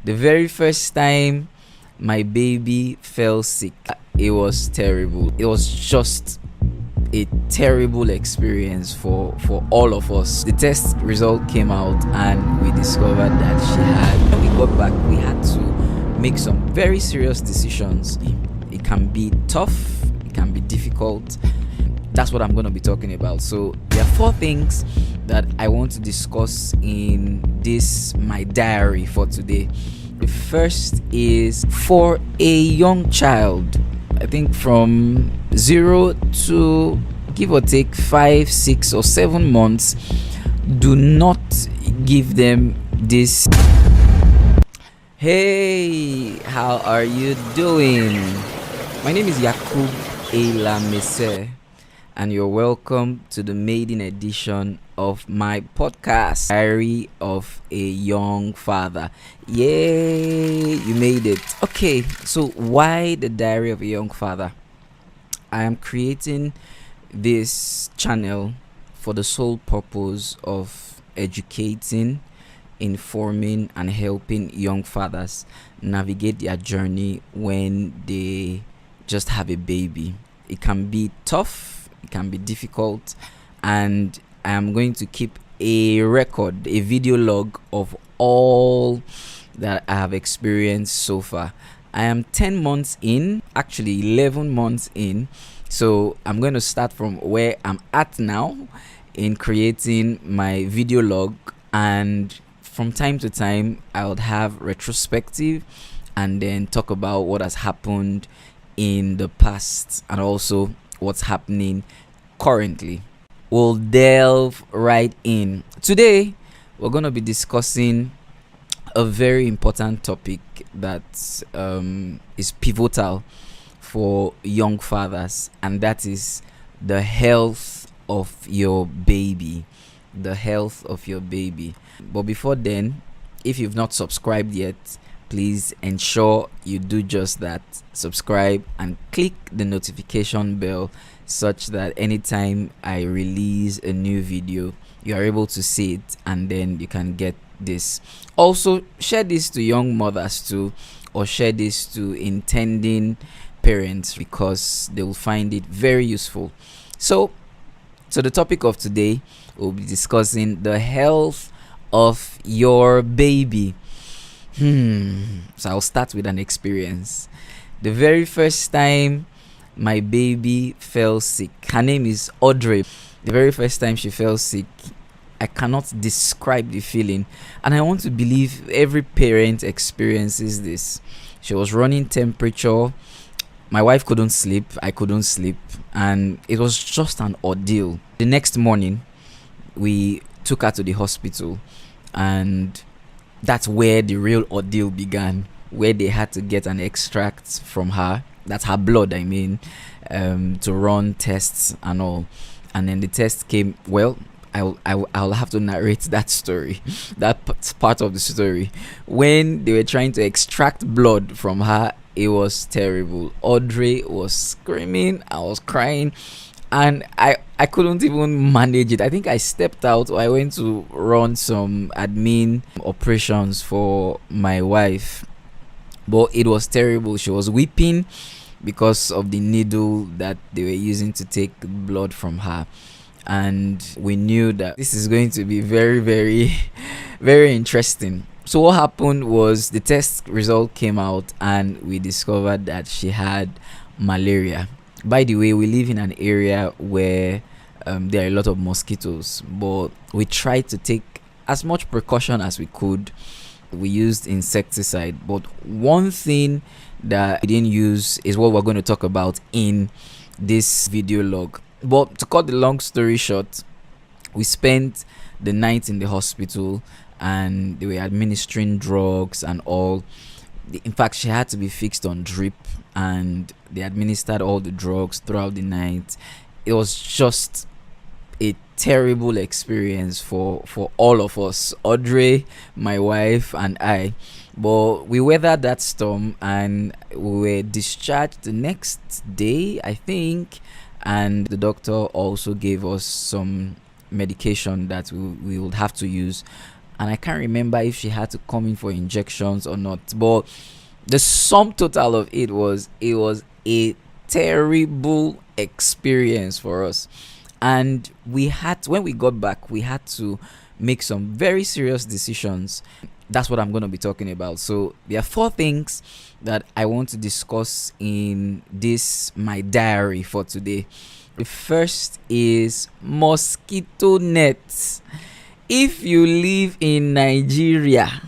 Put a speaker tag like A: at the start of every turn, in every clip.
A: The very first time my baby fell sick, it was terrible. It was just a terrible experience for all of us. The test result came out and we discovered that she had, when we got back, we had to make some very serious decisions. It can be tough, it can be difficult. That's what I'm going to be talking about. So there are 4 things that I want to discuss in this my diary for today. The first is for a young child, I think from 0 to give or take 5, 6 or 7 months, do not give them this. Hey, how are you doing? My name is Yakub Elamese, and you're welcome to the maiden edition of my podcast, Diary of a Young Father. Yay, you made it. Okay, so why the Diary of a Young Father? I am creating this channel for the sole purpose of educating, informing, and helping young fathers navigate their journey when they just have a baby. It can be tough, it can be difficult, and I am going to keep a record, a video log of all that I have experienced so far. I am 10 months in, actually 11 months in, so I'm going to start from where I'm at now in creating my video log, and from time to time I would have retrospective and then talk about what has happened in the past and also what's happening currently. We'll delve right in. Today, we're going to be discussing a very important topic that is pivotal for young fathers, and that is the health of your baby. The health of your baby. But before then, if you've not subscribed yet, please ensure you do just that. Subscribe and click the notification bell such that anytime I release a new video, you are able to see it and then you can get this. Also, share this to young mothers too, or share this to intending parents because they will find it very useful. So the topic of today, we'll be discussing the health of your baby. So I'll start with an experience. The very first time my baby fell sick, her name is Audrey. The very first time she fell sick, I cannot describe the feeling, and I want to believe every parent experiences this. She was running temperature. My wife couldn't sleep, I couldn't sleep, and it was just an ordeal. The next morning, we took her to the hospital, and that's where the real ordeal began, where they had to get an extract from her, that's her blood, I mean, to run tests and all. And then the test came, well, I'll have to narrate that story, that part of the story. When they were trying to extract blood from her, it was terrible. Audrey was screaming, I was crying, and I couldn't even manage it. I think I stepped out, or I went to run some admin operations for my wife, but it was terrible. She was weeping because of the needle that they were using to take blood from her, and we knew that this is going to be very, very very interesting. So what happened was the test result came out and we discovered that she had malaria. By the way, we live in an area where there are a lot of mosquitoes, but we tried to take as much precaution as we could. We used insecticide, but one thing that we didn't use is what we're going to talk about in this video log. But to cut the long story short, we spent the night in the hospital and they were administering drugs and all. In fact, she had to be fixed on drip, and they administered all the drugs throughout the night. It was just a terrible experience for all of us, Audrey, my wife, and I. But we weathered that storm and we were discharged the next day, I think, and the doctor also gave us some medication that we would have to use and I can't remember if she had to come in for injections or not. But the sum total of it was a terrible experience for us. And when we got back, we had to make some very serious decisions. That's what I'm going to be talking about. So there are 4 things that I want to discuss in this my diary for today. The first is mosquito nets. If you live in Nigeria,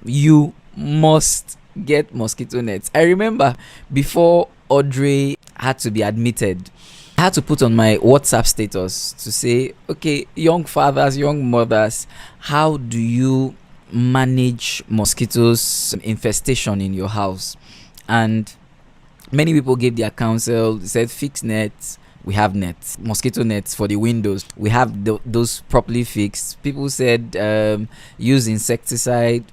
A: you must get mosquito nets. I remember before Audrey had to be admitted, I had to put on my WhatsApp status to say, okay, young fathers, young mothers, how do you manage mosquitoes infestation in your house? And many people gave their counsel. They said, fix nets. We have nets, mosquito nets for the windows. We have those properly fixed. People said use insecticide.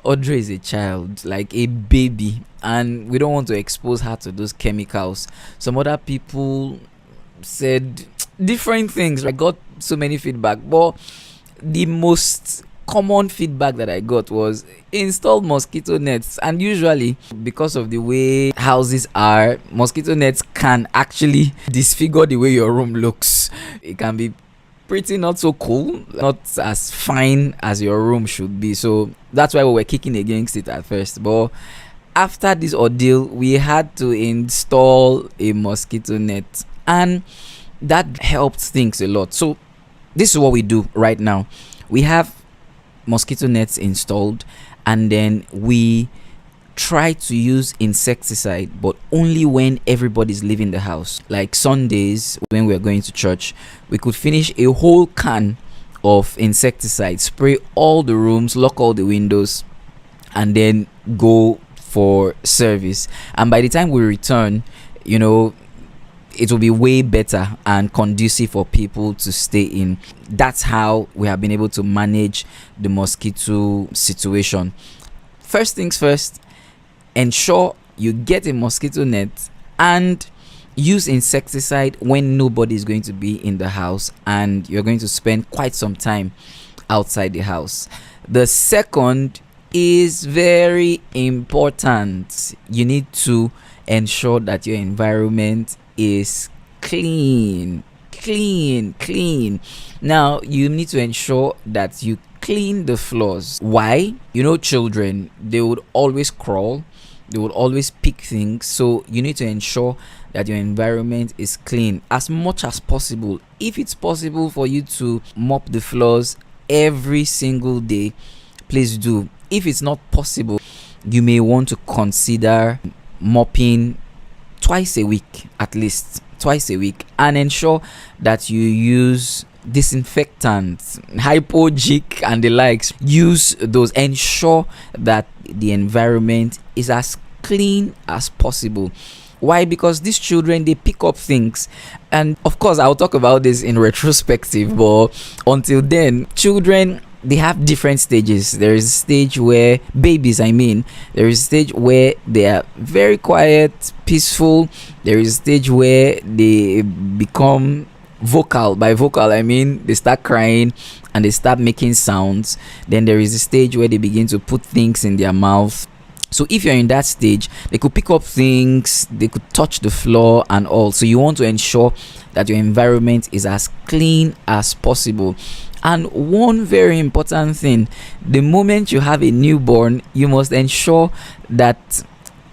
A: Audrey is a child, like a baby, and we don't want to expose her to those chemicals. Some other people said different things. I got so many feedback, but the most common feedback that I got was install mosquito nets. And usually, because of the way houses are, mosquito nets can actually disfigure the way your room looks. It can be pretty not so cool, not as fine as your room should be. So that's why we were kicking against it at first. But after this ordeal, we had to install a mosquito net, and that helped things a lot. So this is what we do right now. We have mosquito nets installed, and then we try to use insecticide, but only when everybody's leaving the house. Like Sundays when we're going to church, we could finish a whole can of insecticide, spray all the rooms, lock all the windows, and then go for service. And by the time we return, it will be way better and conducive for people to stay in. That's how we have been able to manage the mosquito situation. First things first, ensure you get a mosquito net and use insecticide when nobody is going to be in the house and you're going to spend quite some time outside the house. The second is very important. You need to ensure that your environment is clean. Now you need to ensure that you clean the floors. Why? Children, they would always crawl, they would always pick things. So you need to ensure that your environment is clean as much as possible. If it's possible for you to mop the floors every single day, please do. If it's not possible, you may want to consider mopping twice a week, at least twice a week, and ensure that you use disinfectants, hypogic and the likes. Use those. Ensure that the environment is as clean as possible. Why? Because these children, they pick up things, and of course I'll talk about this in retrospective, but until then, children, they have different stages. There is a stage where there is a stage where they are very quiet, peaceful. There is a stage where they become vocal. By vocal, I mean they start crying and they start making sounds. Then there is a stage where they begin to put things in their mouth. So if you're in that stage, they could pick up things, they could touch the floor and all. So you want to ensure that your environment is as clean as possible. And one very important thing, the moment you have a newborn, you must ensure that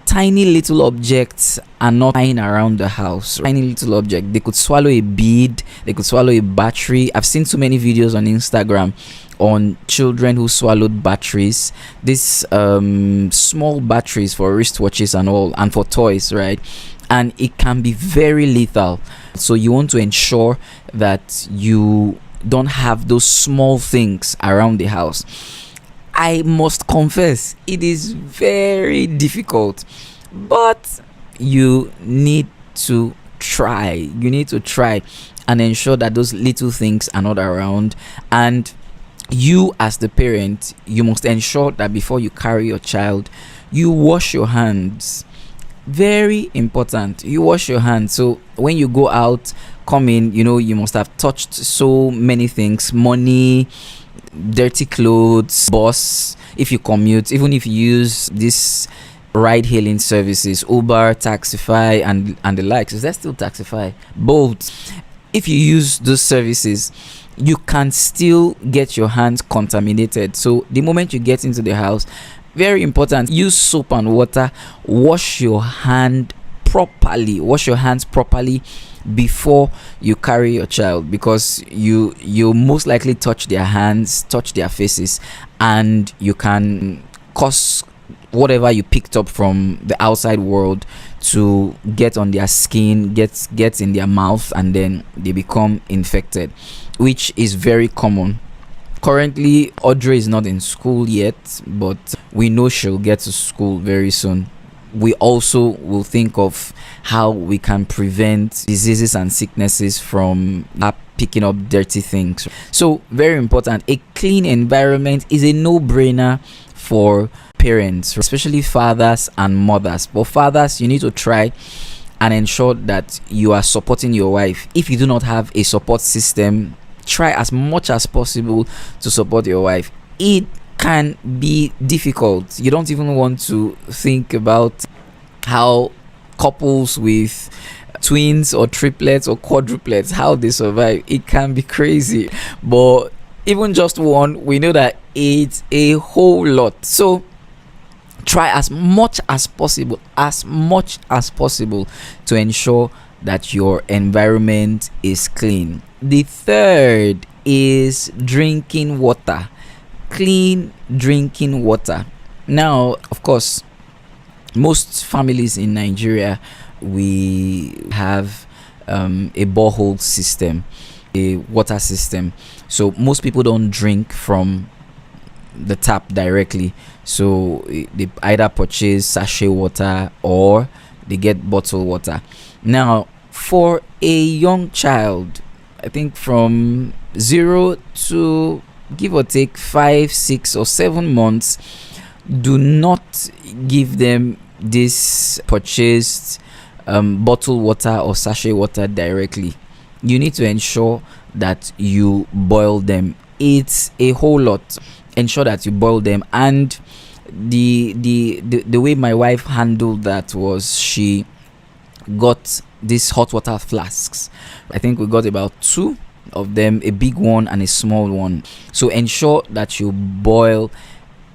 A: tiny little objects are not lying around the house. Tiny little object. They could swallow a bead, they could swallow a battery. I've seen so many videos on Instagram on children who swallowed batteries. These small batteries for wristwatches and all, and for toys, right? And it can be very lethal. So you want to ensure that you don't have those small things around the house. I must confess, it is very difficult, but you need to try. You need to try and ensure that those little things are not around. And you, as the parent, you must ensure that before you carry your child, you wash your hands. Very important. You wash your hands. So when you go out, come in, you must have touched so many things, money, dirty clothes, bus, if you commute, even if you use this ride hailing services, Uber, Taxify, and the likes. Is that still Taxify? Both. If you use those services, you can still get your hands contaminated. So the moment you get into the house, very important, use soap and water. Wash your hands properly before you carry your child, because you most likely touch their hands, touch their faces, and you can cause whatever you picked up from the outside world to get on their skin, gets in their mouth, and then they become infected, which is very common. Currently, Audrey is not in school yet, but we know she'll get to school very soon. We also will think of how we can prevent diseases and sicknesses from picking up dirty things. So very important, a clean environment is a no-brainer for parents, especially fathers and mothers. For fathers, you need to try and ensure that you are supporting your wife. If you do not have a support system, try as much as possible to support your wife. It can be difficult. You don't even want to think about how couples with twins or triplets or quadruplets, how they survive. It can be crazy, but even just one, we know that it's a whole lot. So try as much as possible to ensure that your environment is clean. The third is drinking water. Clean drinking water. Now, of course, most families in Nigeria, we have a borehole system, a water system. So most people don't drink from the tap directly. So they either purchase sachet water or they get bottled water. Now, for a young child, I think from 0 to give or take 5, 6, or 7 months, do not give them this purchased bottled water or sachet water directly. You need to ensure that you boil them. It's a whole lot. Ensure that you boil them. And the way my wife handled that was she got these hot water flasks. I think we got about 2 of them, a big one and a small one. So ensure that you boil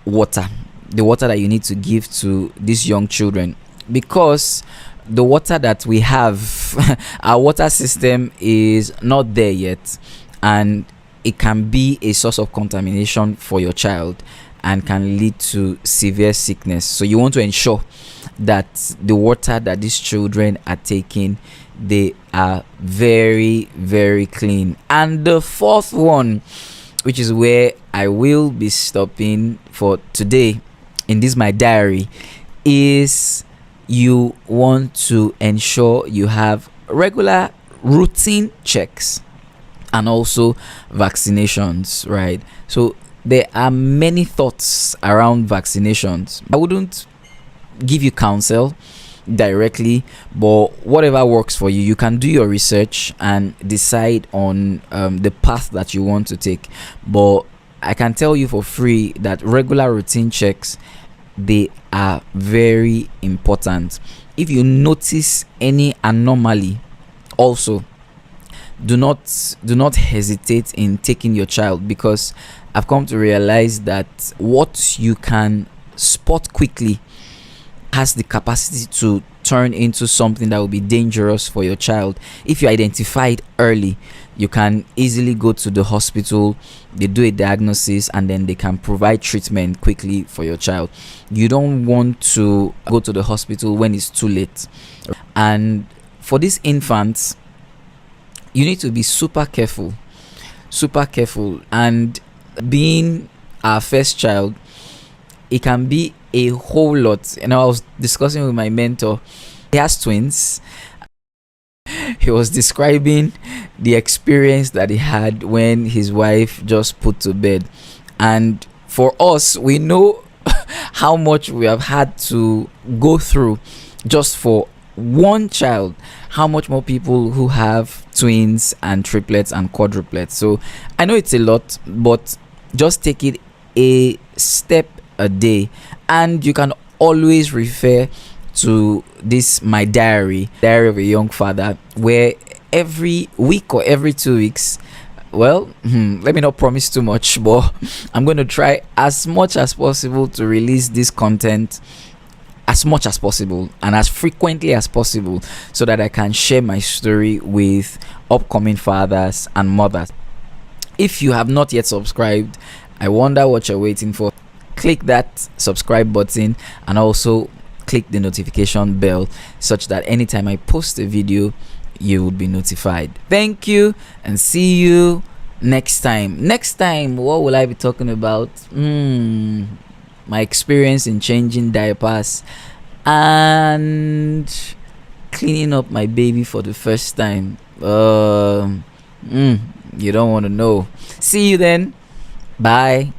A: water, the water that you need to give to these young children, because the water that we have our water system is not there yet, and it can be a source of contamination for your child and can lead to severe sickness. So you want to ensure that the water that these children are taking, they are very, very clean. And the fourth one, which is where I will be stopping for today in this my diary, is you want to ensure you have regular routine checks and also vaccinations, right? So there are many thoughts around vaccinations. I wouldn't give you counsel directly, but whatever works for you, you can do your research and decide on the path that you want to take. But I can tell you for free that regular routine checks, they are very important. If you notice any anomaly, also do not hesitate in taking your child, because I've come to realize that what you can spot quickly has the capacity to turn into something that will be dangerous for your child. If you identify it early, you can easily go to the hospital, they do a diagnosis, and then they can provide treatment quickly for your child. You don't want to go to the hospital when it's too late. And for these infants, you need to be super careful. And being our first child, it can be a whole lot. And I was discussing with my mentor, he has twins. He was describing the experience that he had when his wife just put to bed. And for us, we know how much we have had to go through just for one child. How much more people who have twins and triplets and quadruplets. So I know it's a lot, but Just take it a step a day, and you can always refer to this my diary of a young father, where every week or every 2 weeks, well, let me not promise too much, but I'm going to try as much as possible to release this content as much as possible and as frequently as possible, so that I can share my story with upcoming fathers and mothers. If you have not yet subscribed, I wonder what you're waiting for. Click that subscribe button and also click the notification bell, such that anytime I post a video, you will be notified. Thank you, and see you next time. What will I be talking about? My experience in changing diapers and cleaning up my baby for the first time. You don't want to know. See you then. Bye.